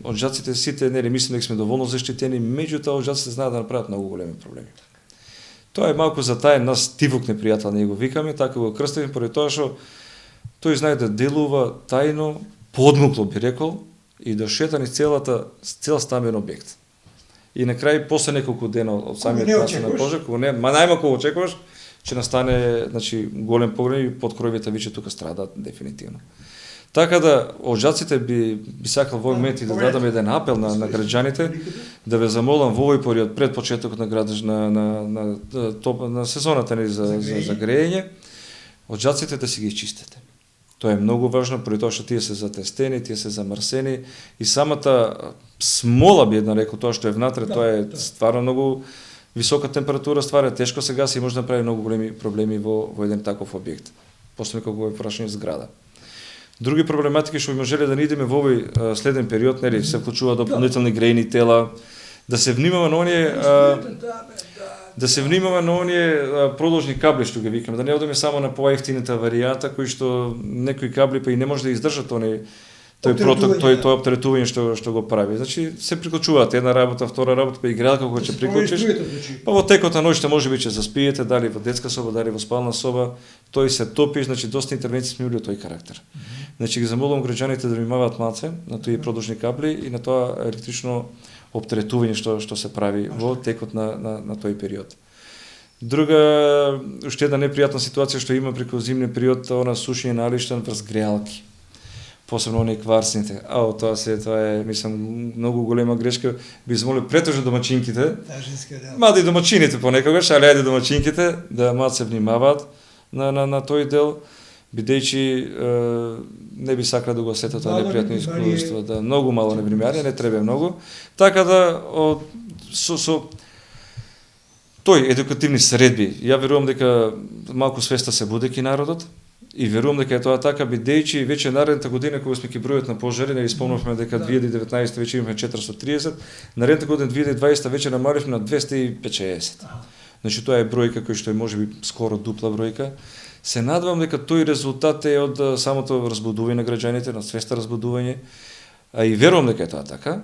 оджаците сите, нели, мислим дека сме доволно заштитени, меѓутоа оджаците знаат да направат многу големи проблеми. Тоа е малку затаен нас Тивук непријател, ние го викаме, така го крстиме, поради тоа што тој знае да делува тајно, подмукло би рекол, и да шета низ цел стамбен објект. И на крај, после неколку дена од самиот начин на пожар, кога не, најмалку очекуваш, ќе настане, значи, голем погрев и поткровите веќе тука страдаат дефинитивно. Така да, оджаците би сакал во момент и да дадам еден апел на граѓаните, да ве замолам во овој период пред почетокот на сезоната за грејење, оджаците да си ги чистите. Тоа е многу важно, поради тоа што тие се затестени, тие се замрсени и самата смола би една рекол, тоа што е внатре, тоа е стварно многу висока температура, ствара тешко се гаси и може да направи многу големи проблеми во еден таков објект. Посебно кога е прашање зграда. Други проблематики што би можеле да не идеме во овој следен период, нели, се вклучува дополнителни грејни тела, да се внимава на оние продолжни кабли што ги викаме, да не одиме само на поевтината варијанта кои што некои кабли па и не може да издржат тој оптеретување што го прави. Значи се приклучуваат една работа, втора работа, па и грелка кога ќе приклучиш. Па во текот на ноќта можеби ќе заспиете, дали во детска соба, дали во спална соба, тој се топи, значи доста интервенции сме имали од тој карактер. Значи ги замолувам граѓаните да внимаваат малце на тои продолжни кабли и на тоа електрично оптеретување што се прави во текот на тој период. Друга, уште една непријатна ситуација што има преку зимниот период, она сушење налишта врз греалки. Посебно оние кварците. Тоа е, мислам, многу голема грешка. Би замолил претежно домаќинките, мада и домаќините понекогаш, али ајде домаќинките да малце внимаваат на тој дел, бидејќи не би сакале да го осетат тоа непријатно искуство, да многу мало не внимание, не треба многу. Така да со тој едукативни средби, ја верувам дека малку свеста се будејќи народот, и верувам дека е тоа така, бидејќи веќе наредната година кога сме ки бројот на пожари, не спомнавме дека 2019 веќе имаме 430, наредната година 2020 веќе намаливме на 250. Значи тоа е бројка која што е можеби скоро дупла бројка. Се надевам дека тој резултат е од самото разбудување на граѓаните, на свеста разбудување, а и верувам дека е тоа така,